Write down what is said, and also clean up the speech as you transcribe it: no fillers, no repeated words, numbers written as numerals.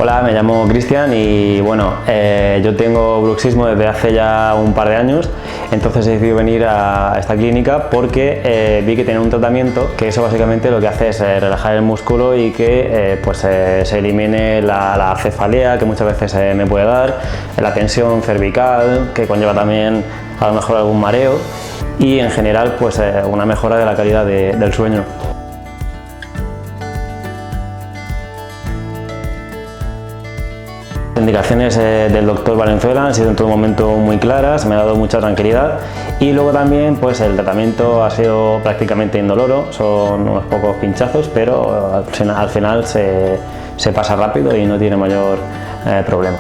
Hola, me llamo Cristian y bueno, yo tengo bruxismo desde hace ya un par de años, entonces he decidido venir a esta clínica porque vi que tenía un tratamiento que eso básicamente lo que hace es relajar el músculo y que se elimine la cefalea que muchas veces me puede dar, la tensión cervical que conlleva también a lo mejor algún mareo y en general una mejora de la calidad del sueño. Las indicaciones del doctor Valenzuela han sido en todo momento muy claras, me ha dado mucha tranquilidad y luego también el tratamiento ha sido prácticamente indoloro, son unos pocos pinchazos, pero al final se pasa rápido y no tiene mayor problema.